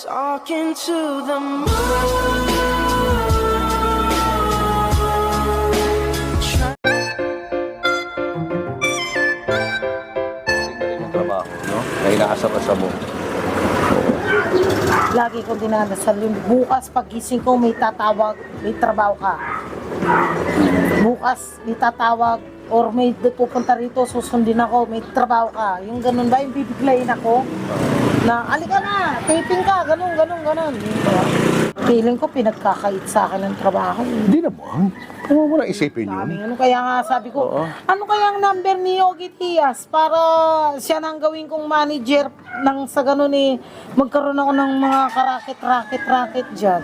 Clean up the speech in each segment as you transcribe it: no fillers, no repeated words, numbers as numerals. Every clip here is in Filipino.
Talking to the moon. Trabaho, no? Na inaasap-asap mo. Lagi kong dinadasal yun. Bukas pagising ko may tatawag, may trabaho ka. Bukas may tatawag or may pupunta rito, susundin ako, may trabaho ka. Yung ganun ba, yung bibiglayin ako na, alika na, taping ka, ganun. Feeling ko pinagkakait sa akin ng trabaho. Hindi naman. Ano mo na isipin yun? Ano kaya nga sabi ko, Oo. ano kaya ang number ni Yogi Diaz para siya nang gawin kong manager nang sa ganun magkaroon ako ng mga racket dyan.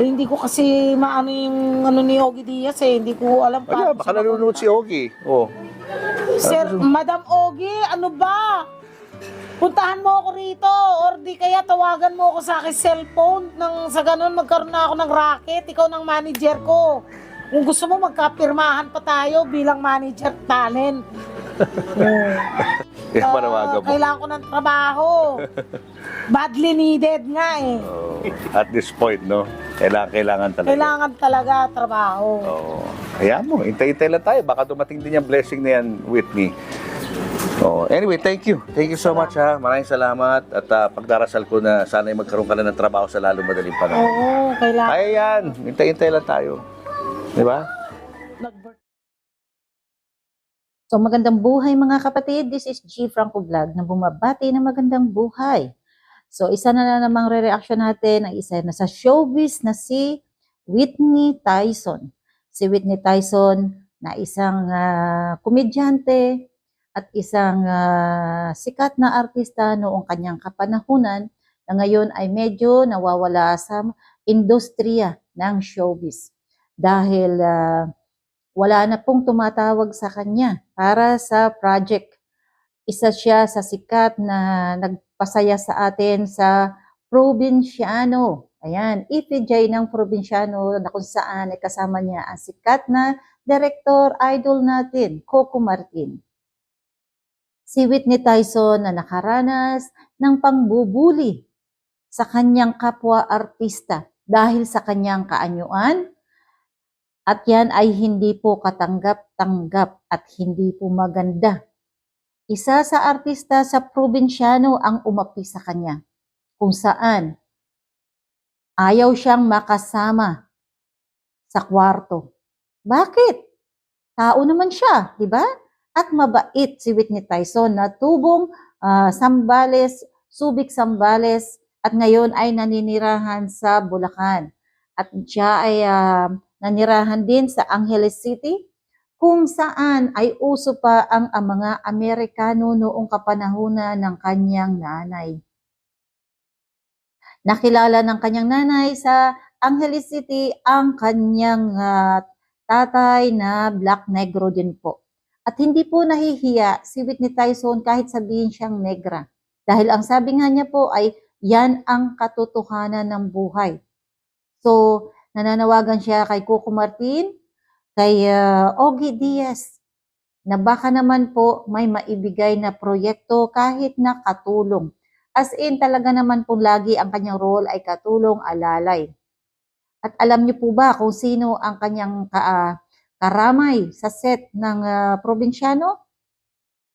Hindi ko kasi maano yung ano ni Yogi Diaz hindi ko alam Ano, baka nanonood si Ogie. Oh. Sir, Madam Ogie, ano ba? Puntahan mo ako rito or di kaya tawagan mo ako sa aking cellphone nang sa ganun magkaroon na ako ng racket, ikaw ng manager ko. Kung gusto mo magkapirmahan pa tayo bilang manager talent. Kaya manawagan mo. Kailangan ko ng trabaho. Badly needed nga Oh, at this point, no? Kailangan talaga. Kailangan talaga trabaho. Oh, hayaan mo. Hintay-hintay lang tayo. Baka dumating din yung blessing na yan, Whitney. Oh, anyway, thank you. Thank you so much, ha. Maraming salamat. At pagdarasal ko na sana ay magkaroon ka na ng trabaho sa lalo madaling panahon. Oo, kailangan. Kaya yan. Hintay-hintay lang tayo. Di ba? So magandang buhay mga kapatid, this is G. Franco Vlog na bumabati ng magandang buhay. So isa na namang re-reaction natin ang isa na sa showbiz na si Whitney Tyson. Si Whitney Tyson na isang komedyante at isang sikat na artista noong kanyang kapanahunan na ngayon ay medyo nawawala sa industriya ng showbiz. Dahil wala na pong tumatawag sa kanya para sa project. Isa siya sa sikat na nagpasaya sa atin sa Probinsyano. Ayan, EPJ ng Probinsyano na kung saan ay kasama niya ang sikat na director idol natin, Coco Martin. Si Whitney Tyson na nakaranas ng pangbubuli sa kanyang kapwa artista dahil sa kanyang kaanyuan. At yan ay hindi po katanggap-tanggap at hindi po maganda. Isa sa artista sa Probinsyano ang umapi sa kanya, kung saan ayaw siyang makasama sa kwarto. Bakit? Tao naman siya, di ba? At mabait si Whitney Tyson na tubong Sambales, Subic Sambales, at ngayon ay naninirahan sa Bulacan. At siya ay nanirahan din sa Angeles City, kung saan ay uso pa ang mga Amerikano noong kapanahunan ng kanyang nanay. Nakilala ng kanyang nanay sa Angeles City ang kanyang tatay na black negro din po. At hindi po nahihiya si Whitney Tyson kahit sabihin siyang negra. Dahil ang sabi nga niya po ay yan ang katotohanan ng buhay. So, nananawagan siya kay Coco Martin, kay Ogie Diaz, na baka naman po may maibigay na proyekto kahit na katulong. As in, talaga naman po lagi ang kanyang role ay katulong, alalay. At alam niyo po ba kung sino ang kanyang karamay sa set ng Probinsyano?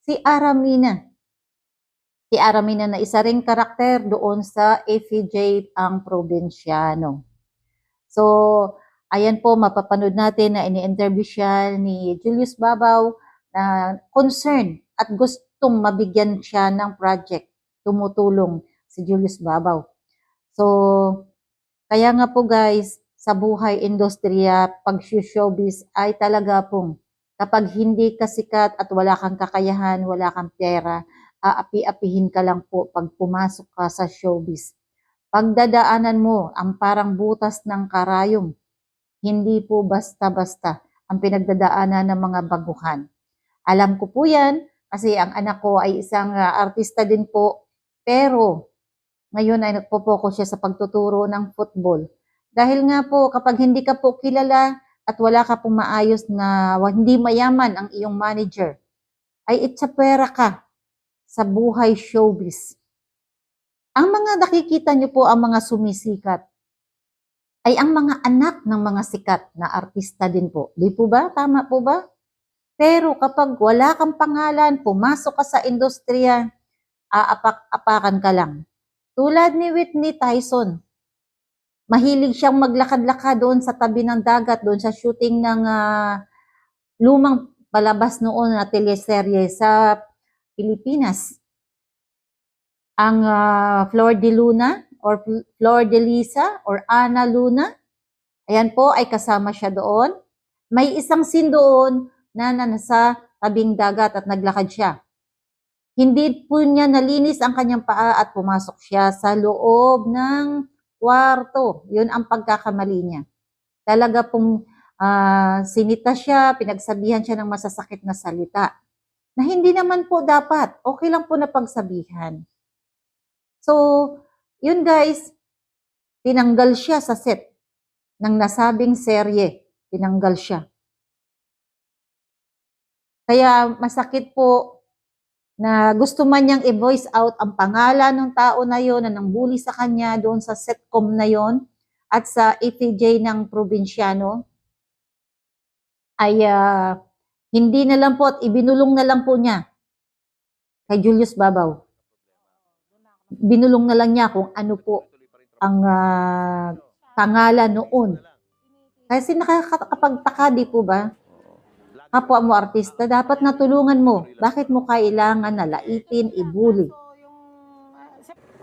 Si Aramina. Si Aramina na isa ring karakter doon sa FJ ang Probinsyano. So, ayan po, mapapanood natin na ini-interview siya ni Julius Babaw na concern at gustong mabigyan siya ng project. Tumutulong si Julius Babaw. So, kaya nga po guys, sa buhay industriya, pag-showbiz ay talaga pong kapag hindi ka sikat at wala kang kakayahan, wala kang pera, aapi-apihin ka lang po pag pumasok ka sa showbiz. Pagdadaanan mo ang parang butas ng karayom. Hindi po basta-basta ang pinagdadaanan ng mga baguhan. Alam ko po yan kasi ang anak ko ay isang artista din po. Pero ngayon ay nagpo-focus siya sa pagtuturo ng football. Dahil nga po kapag hindi ka po kilala at wala ka pong maayos na hindi mayaman ang iyong manager, ay itsapwera ka sa buhay showbiz. Ang mga nakikita nyo po, ang mga sumisikat, ay ang mga anak ng mga sikat na artista din po. Di po ba? Tama po ba? Pero kapag wala kang pangalan, pumasok ka sa industriya, aapak-apakan ka lang. Tulad ni Whitney Tyson, mahilig siyang maglakad-lakad doon sa tabi ng dagat, doon sa shooting ng lumang palabas noon na teleserye sa Pilipinas. Ang Flor de Luna or Flor de Lisa or Ana Luna, ayan po ay kasama siya doon. May isang scene doon na nasa tabing dagat at naglakad siya. Hindi po niya nalinis ang kanyang paa at pumasok siya sa loob ng kwarto. Yun ang pagkakamali niya. Talaga pong sinita siya, pinagsabihan siya ng masasakit na salita. Na hindi naman po dapat. Okay lang po na pagsabihan. So, yun guys, tinanggal siya sa set ng nasabing serye. Tinanggal siya. Kaya masakit po na gusto man niyang i-voice out ang pangalan ng tao na yon na nangbuli sa kanya doon sa setcom na yon at sa FJ ng probinsyano ay hindi na lang po at ibinulong na lang po niya kay Julius Babaw. Binulong na lang niya kung ano po ang pangalan noon. Kasi nakakapagtaka, di po ba? Kapwa mo artista, dapat natulungan mo. Bakit mo kailangan na laitin, ibuli?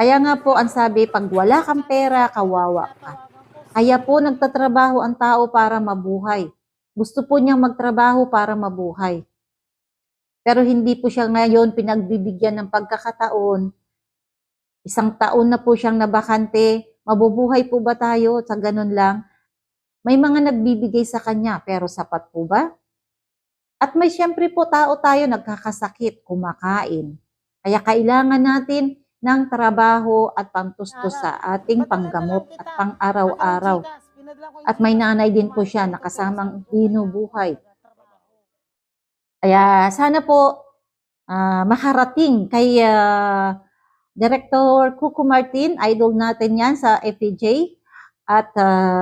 Kaya nga po ang sabi, pag wala kang pera, kawawa ka. Kaya po nagtatrabaho ang tao para mabuhay. Gusto po niyang magtrabaho para mabuhay. Pero hindi po siya ngayon pinagbibigyan ng pagkakataon. Isang taon na po siyang nabakante. Mabubuhay po ba tayo sa ganun lang? May mga nagbibigay sa kanya, pero sapat po ba? At may siyempre po tao tayo nagkakasakit, kumakain. Kaya kailangan natin ng trabaho at pangtustos sa ating panggamot at pang-araw-araw. At may nanay din po siya na kasamang binubuhay. Kaya sana po makarating kay Director Cuco Martin, idol natin yan sa FPJ, at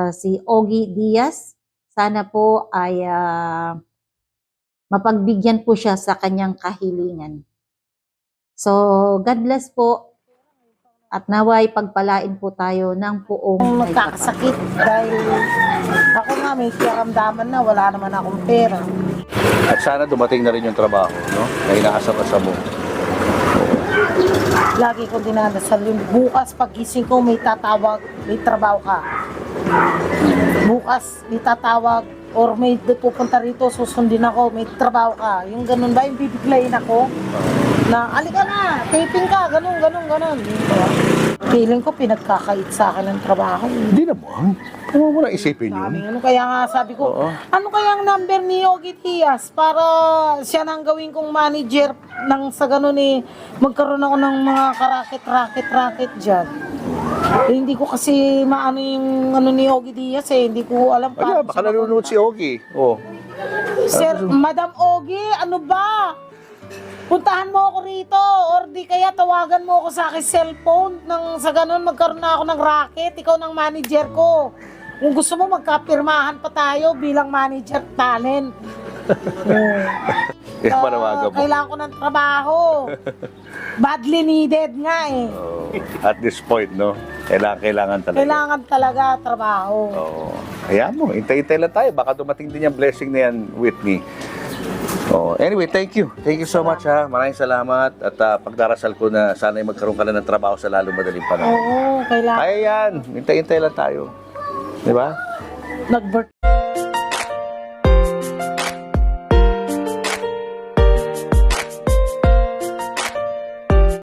si Ogie Diaz. Sana po ay mapagbigyan po siya sa kanyang kahilingan. So, God bless po. At naway pagpalain po tayo ng poong may kapal. Nagkakasakit dahil ako nga may kiramdaman na wala naman akong pera. At sana dumating na rin yung trabaho, no? Na inaasam-asam mo. Lagi ko dinadasal yun. Bukas pagising ko may tatawag, may trabaho ka. Bukas may tatawag or may pupunta rito, susundin ako, may trabaho ka. Yung ganun ba, yung bibiglayin ako? Na, alika na, taping ka, ganun. Feeling ko pinagkakait sa akin ng trabaho. Hindi naman. Huwag mo na isipin yun. Ano kaya nga sabi ko, Oo. ano kaya ang number ni Ogie Diaz para siya nang gawin kong manager nang sa ganun magkaroon ako ng mga karaket dyan. Hindi ko kasi maano yung ano ni Ogie Diaz hindi ko alam Ano, paano baka nanonood si Ogie. Oh. Sir, Madam Ogie, ano ba? Puntahan mo ako rito or di kaya tawagan mo ako sa aking cellphone nang sa ganun magkaroon na ako ng racket, ikaw ng manager ko. Kung gusto mo magkapirmahan pa tayo bilang manager talent. Kaya panawagan mo. Kailangan ko ng trabaho. Badly needed nga Oh, at this point, no? Kailangan talaga. Kailangan talaga trabaho. Oh. Hayaan mo, hintay-hintay lang tayo. Baka dumating din yung blessing na yan with me. Oh, anyway, thank you. Thank you so much ha. Maraming salamat at pagdarasal ko na sana ay magkaroon ka na ng trabaho sa lalo madaling panahon. Oo, kailangan. Kaya yan, hintay-hintay lang tayo. Di ba? Nag-birth.